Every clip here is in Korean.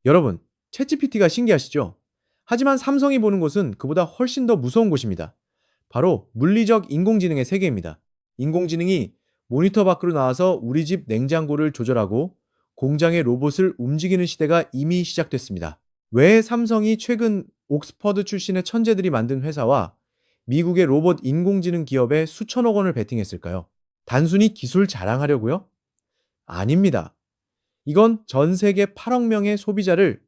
여러분, 챗GPT가 신기하시죠? 하지만 삼성이 보는 곳은 그보다 훨씬 더 무서운 곳입니다. 바로 물리적 인공지능의 세계입니다. 인공지능이 모니터 밖으로 나와서 우리 집 냉장고를 조절하고 공장의 로봇을 움직이는 시대가 이미 시작됐습니다. 왜 삼성이 최근 옥스퍼드 출신의 천재들이 만든 회사와 미국의 로봇 인공지능 기업에 수천억 원을 베팅했을까요? 단순히 기술 자랑하려고요? 아닙니다. 이건 전 세계 8억 명의 소비자를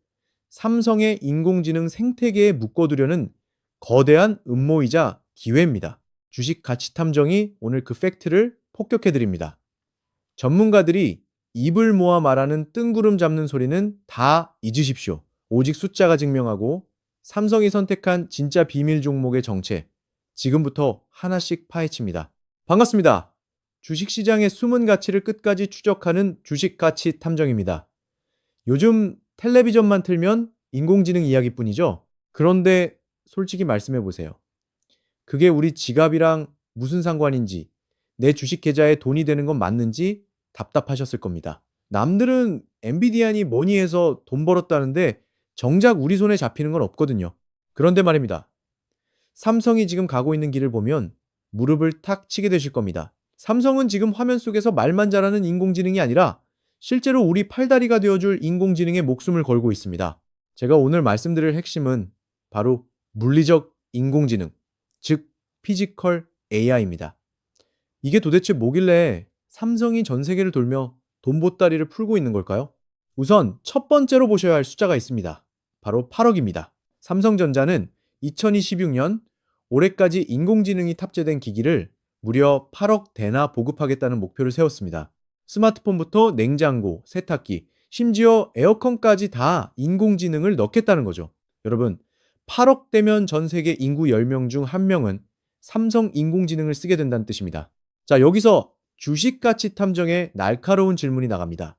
삼성의 인공지능 생태계에 묶어두려는 거대한 음모이자 기회입니다. 주식 가치 탐정이 오늘 그 팩트를 폭격해 드립니다. 전문가들이 입을 모아 말하는 뜬구름 잡는 소리는 다 잊으십시오. 오직 숫자가 증명하고 삼성이 선택한 진짜 비밀 종목의 정체, 지금부터 하나씩 파헤칩니다. 반갑습니다. 주식시장의 숨은 가치를 끝까지 추적하는 주식가치 탐정입니다. 요즘 텔레비전만 틀면 인공지능 이야기뿐이죠? 그런데 솔직히 말씀해 보세요. 그게 우리 지갑이랑 무슨 상관인지, 내 주식 계좌에 돈이 되는 건 맞는지 답답하셨을 겁니다. 남들은 엔비디아니 뭐니 해서 돈 벌었다는데 정작 우리 손에 잡히는 건 없거든요. 그런데 말입니다. 삼성이 지금 가고 있는 길을 보면 무릎을 탁 치게 되실 겁니다. 삼성은 지금 화면 속에서 말만 잘하는 인공지능이 아니라 실제로 우리 팔다리가 되어줄 인공지능에 목숨을 걸고 있습니다. 제가 오늘 말씀드릴 핵심은 바로 물리적 인공지능, 즉 피지컬 AI입니다. 이게 도대체 뭐길래 삼성이 전 세계를 돌며 돈보따리를 풀고 있는 걸까요? 우선 첫 번째로 보셔야 할 숫자가 있습니다. 바로 8억입니다. 삼성전자는 2026년 올해까지 인공지능이 탑재된 기기를 무려 8억 대나 보급하겠다는 목표를 세웠습니다. 스마트폰부터 냉장고, 세탁기, 심지어 에어컨까지 다 인공지능을 넣겠다는 거죠. 여러분, 8억 대면 전 세계 인구 10명 중 1명은 삼성 인공지능을 쓰게 된다는 뜻입니다. 자, 여기서 주식가치 탐정에 날카로운 질문이 나갑니다.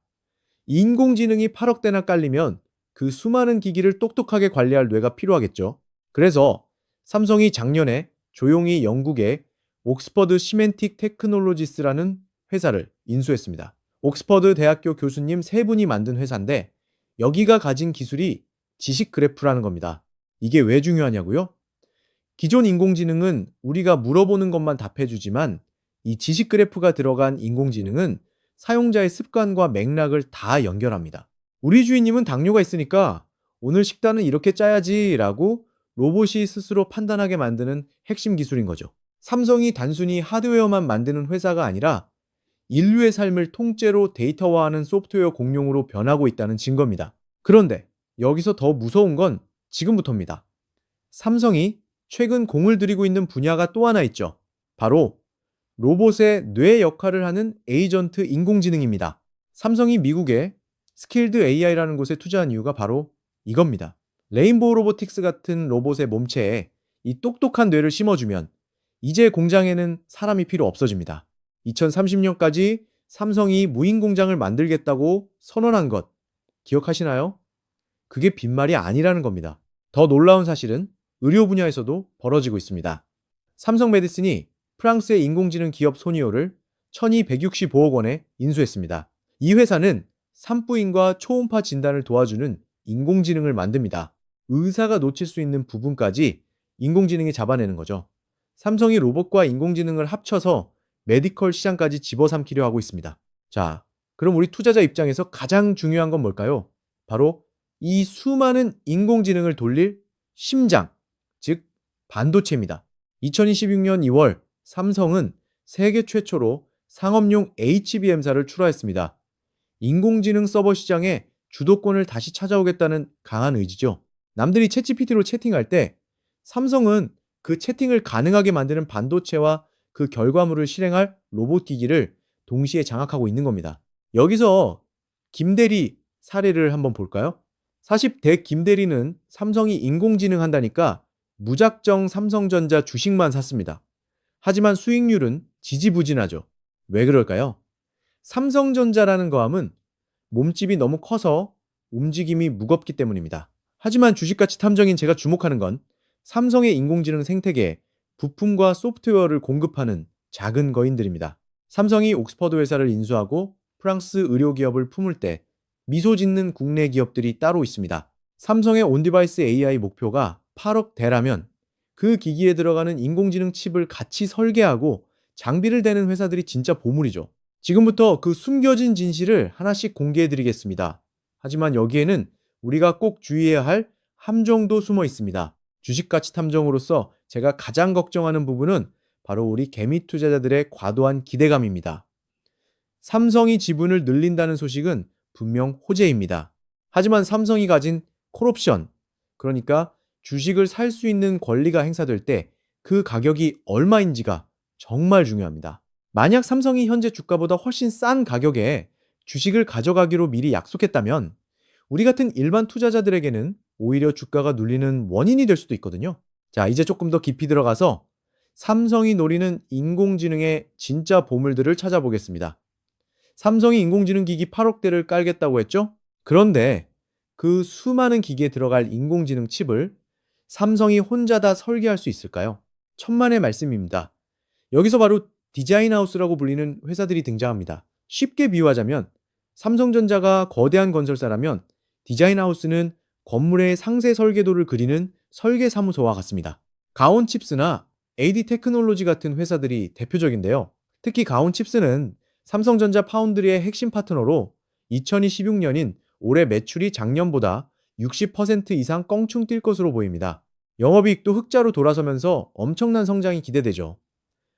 인공지능이 8억 대나 깔리면 그 수많은 기기를 똑똑하게 관리할 뇌가 필요하겠죠. 그래서 삼성이 작년에 조용히 영국의 옥스퍼드 시멘틱 테크놀로지스라는 회사를 인수했습니다. 옥스퍼드 대학교 교수님 세 분이 만든 회사인데 여기가 가진 기술이 지식 그래프라는 겁니다. 이게 왜 중요하냐고요? 기존 인공지능은 우리가 물어보는 것만 답해주지만 이 지식 그래프가 들어간 인공지능은 사용자의 습관과 맥락을 다 연결합니다. 우리 주인님은 당뇨가 있으니까 오늘 식단은 이렇게 짜야지 라고 로봇이 스스로 판단하게 만드는 핵심 기술인 거죠. 삼성이 단순히 하드웨어만 만드는 회사가 아니라 인류의 삶을 통째로 데이터화하는 소프트웨어 공룡으로 변하고 있다는 증거입니다. 그런데 여기서 더 무서운 건 지금부터입니다. 삼성이 최근 공을 들이고 있는 분야가 또 하나 있죠. 바로 로봇의 뇌 역할을 하는 에이전트 인공지능입니다. 삼성이 미국의 스킬드 AI라는 곳에 투자한 이유가 바로 이겁니다. 레인보우 로보틱스 같은 로봇의 몸체에 이 똑똑한 뇌를 심어주면 이제 공장에는 사람이 필요 없어집니다. 2030년까지 삼성이 무인 공장을 만들겠다고 선언한 것 기억하시나요? 그게 빈말이 아니라는 겁니다. 더 놀라운 사실은 의료 분야에서도 벌어지고 있습니다. 삼성 메디슨이 프랑스의 인공지능 기업 소니오를 1265억 원에 인수했습니다. 이 회사는 산부인과 초음파 진단을 도와주는 인공지능을 만듭니다. 의사가 놓칠 수 있는 부분까지 인공지능이 잡아내는 거죠. 삼성이 로봇과 인공지능을 합쳐서 메디컬 시장까지 집어삼키려 하고 있습니다. 자, 그럼 우리 투자자 입장에서 가장 중요한 건 뭘까요? 바로 이 수많은 인공지능을 돌릴 심장, 즉 반도체입니다. 2026년 2월 삼성은 세계 최초로 상업용 HBM사를 출하했습니다. 인공지능 서버 시장에 주도권을 다시 찾아오겠다는 강한 의지죠. 남들이 챗GPT로 채팅할 때 삼성은 그 채팅을 가능하게 만드는 반도체와 그 결과물을 실행할 로봇 기기를 동시에 장악하고 있는 겁니다. 여기서 김대리 사례를 한번 볼까요? 40대 김대리는 삼성이 인공지능 한다니까 무작정 삼성전자 주식만 샀습니다. 하지만 수익률은 지지부진하죠. 왜 그럴까요? 삼성전자라는 거함은 몸집이 너무 커서 움직임이 무겁기 때문입니다. 하지만 주식가치 탐정인 제가 주목하는 건 삼성의 인공지능 생태계에 부품과 소프트웨어를 공급하는 작은 거인들입니다. 삼성이 옥스퍼드 회사를 인수하고 프랑스 의료기업을 품을 때 미소 짓는 국내 기업들이 따로 있습니다. 삼성의 온디바이스 AI 목표가 8억 대라면 그 기기에 들어가는 인공지능 칩을 같이 설계하고 장비를 대는 회사들이 진짜 보물이죠. 지금부터 그 숨겨진 진실을 하나씩 공개해 드리겠습니다. 하지만 여기에는 우리가 꼭 주의해야 할 함정도 숨어 있습니다. 주식 가치 탐정으로서 제가 가장 걱정하는 부분은 바로 우리 개미 투자자들의 과도한 기대감입니다. 삼성이 지분을 늘린다는 소식은 분명 호재입니다. 하지만 삼성이 가진 콜옵션, 그러니까 주식을 살 수 있는 권리가 행사될 때 그 가격이 얼마인지가 정말 중요합니다. 만약 삼성이 현재 주가보다 훨씬 싼 가격에 주식을 가져가기로 미리 약속했다면 우리 같은 일반 투자자들에게는 오히려 주가가 눌리는 원인이 될 수도 있거든요. 자, 이제 조금 더 깊이 들어가서 삼성이 노리는 인공지능의 진짜 보물들을 찾아보겠습니다. 삼성이 인공지능 기기 8억대를 깔겠다고 했죠? 그런데 그 수많은 기기에 들어갈 인공지능 칩을 삼성이 혼자 다 설계할 수 있을까요? 천만의 말씀입니다. 여기서 바로 디자인하우스라고 불리는 회사들이 등장합니다. 쉽게 비유하자면 삼성전자가 거대한 건설사라면 디자인하우스는 건물의 상세 설계도를 그리는 설계사무소와 같습니다. 가온칩스나 AD 테크놀로지 같은 회사들이 대표적인데요. 특히 가온칩스는 삼성전자 파운드리의 핵심 파트너로 2026년인 올해 매출이 작년보다 60% 이상 껑충 뛸 것으로 보입니다. 영업이익도 흑자로 돌아서면서 엄청난 성장이 기대되죠.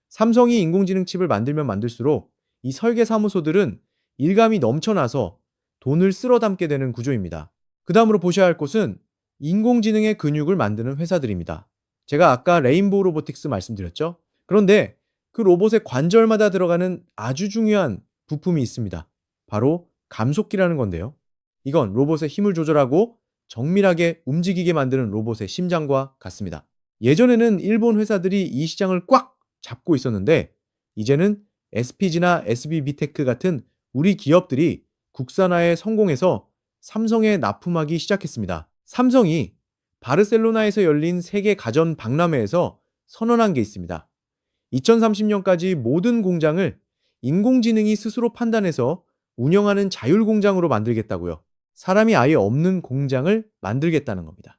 삼성이 인공지능 칩을 만들면 만들수록 이 설계 사무소들은 일감이 넘쳐나서 돈을 쓸어 담게 되는 구조입니다. 그 다음으로 보셔야 할 곳은 인공지능의 근육을 만드는 회사들입니다. 제가 아까 레인보우 로보틱스 말씀드렸죠? 그런데 그 로봇의 관절마다 들어가는 아주 중요한 부품이 있습니다. 바로 감속기라는 건데요. 이건 로봇의 힘을 조절하고 정밀하게 움직이게 만드는 로봇의 심장과 같습니다. 예전에는 일본 회사들이 이 시장을 꽉 잡고 있었는데 이제는 SPG나 SB비테크 같은 우리 기업들이 국산화에 성공해서 삼성에 납품하기 시작했습니다. 삼성이 바르셀로나에서 열린 세계 가전 박람회에서 선언한 게 있습니다. 2030년까지 모든 공장을 인공지능이 스스로 판단해서 운영하는 자율공장으로 만들겠다고요. 사람이 아예 없는 공장을 만들겠다는 겁니다.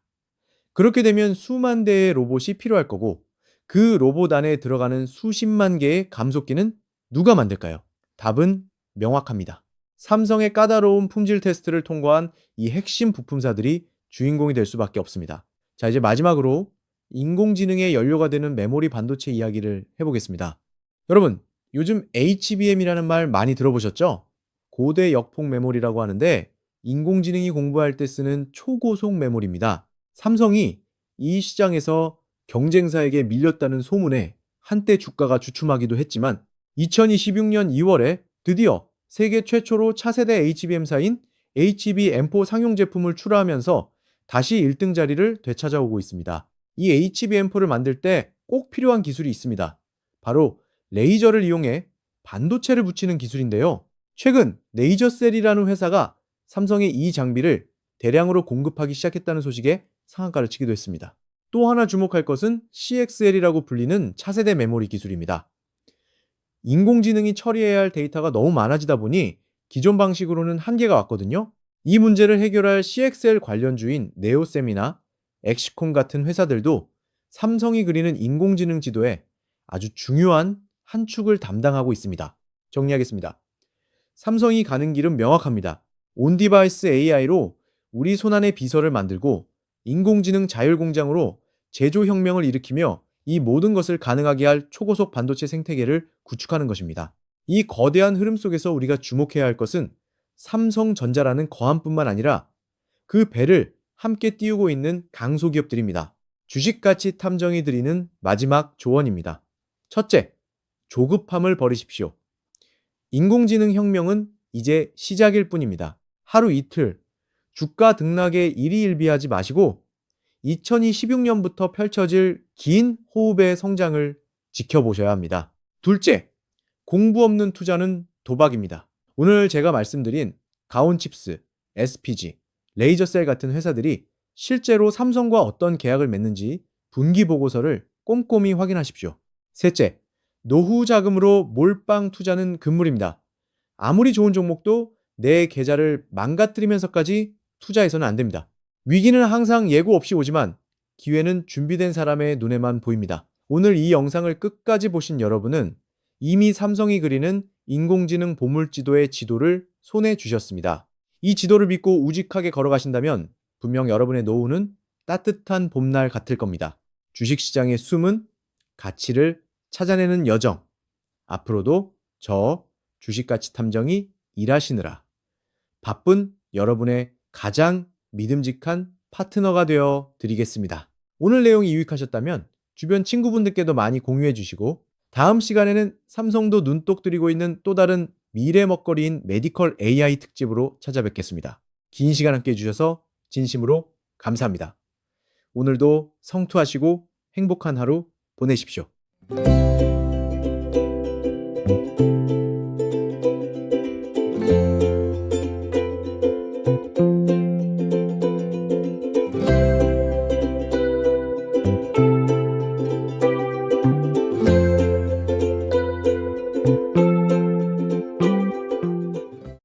그렇게 되면 수만 대의 로봇이 필요할 거고 그 로봇 안에 들어가는 수십만 개의 감속기는 누가 만들까요? 답은 명확합니다. 삼성의 까다로운 품질 테스트를 통과한 이 핵심 부품사들이 주인공이 될 수밖에 없습니다. 자, 이제 마지막으로 인공지능의 연료가 되는 메모리 반도체 이야기를 해보겠습니다. 여러분, 요즘 HBM이라는 말 많이 들어보셨죠? 고대 역폭 메모리라고 하는데 인공지능이 공부할 때 쓰는 초고속 메모리입니다. 삼성이 이 시장에서 경쟁사에게 밀렸다는 소문에 한때 주가가 주춤하기도 했지만 2026년 2월에 드디어 세계 최초로 차세대 HBM사인 HBM4 상용 제품을 출하하면서 다시 1등 자리를 되찾아오고 있습니다. 이 HBM4를 만들 때 꼭 필요한 기술이 있습니다. 바로 레이저를 이용해 반도체를 붙이는 기술인데요. 최근 레이저셀이라는 회사가 삼성의 이 장비를 대량으로 공급하기 시작했다는 소식에 상한가를 치기도 했습니다. 또 하나 주목할 것은 CXL이라고 불리는 차세대 메모리 기술입니다. 인공지능이 처리해야 할 데이터가 너무 많아지다 보니 기존 방식으로는 한계가 왔거든요. 이 문제를 해결할 CXL 관련주인 네오셈이나 엑시콤 같은 회사들도 삼성이 그리는 인공지능 지도에 아주 중요한 한 축을 담당하고 있습니다. 정리하겠습니다. 삼성이 가는 길은 명확합니다. 온디바이스 AI로 우리 손안의 비서를 만들고 인공지능 자율공장으로 제조혁명을 일으키며 이 모든 것을 가능하게 할 초고속 반도체 생태계를 구축하는 것입니다. 이 거대한 흐름 속에서 우리가 주목해야 할 것은 삼성전자라는 거함뿐만 아니라 그 배를 함께 띄우고 있는 강소기업들입니다. 주식가치 탐정이 드리는 마지막 조언입니다. 첫째, 조급함을 버리십시오. 인공지능 혁명은 이제 시작일 뿐입니다. 하루 이틀, 주가 등락에 일희일비하지 마시고 2026년부터 펼쳐질 긴 호흡의 성장을 지켜보셔야 합니다. 둘째, 공부 없는 투자는 도박입니다. 오늘 제가 말씀드린 가온칩스, SPG, 레이저셀 같은 회사들이 실제로 삼성과 어떤 계약을 맺는지 분기 보고서를 꼼꼼히 확인하십시오. 셋째, 노후 자금으로 몰빵 투자는 금물입니다. 아무리 좋은 종목도 내 계좌를 망가뜨리면서까지 투자해서는 안 됩니다. 위기는 항상 예고 없이 오지만 기회는 준비된 사람의 눈에만 보입니다. 오늘 이 영상을 끝까지 보신 여러분은 이미 삼성이 그리는 인공지능 보물지도의 지도를 손에 쥐셨습니다. 이 지도를 믿고 우직하게 걸어가신다면 분명 여러분의 노후는 따뜻한 봄날 같을 겁니다. 주식시장의 숨은 가치를 찾아내는 여정. 앞으로도 저 주식가치 탐정이 일하시느라 바쁜 여러분의 가장 믿음직한 파트너가 되어 드리겠습니다. 오늘 내용이 유익하셨다면 주변 친구분들께도 많이 공유해 주시고 다음 시간에는 삼성도 눈독 들이고 있는 또 다른 미래 먹거리인 메디컬 AI 특집으로 찾아뵙겠습니다. 긴 시간 함께 해주셔서 진심으로 감사합니다. 오늘도 성투하시고 행복한 하루 보내십시오.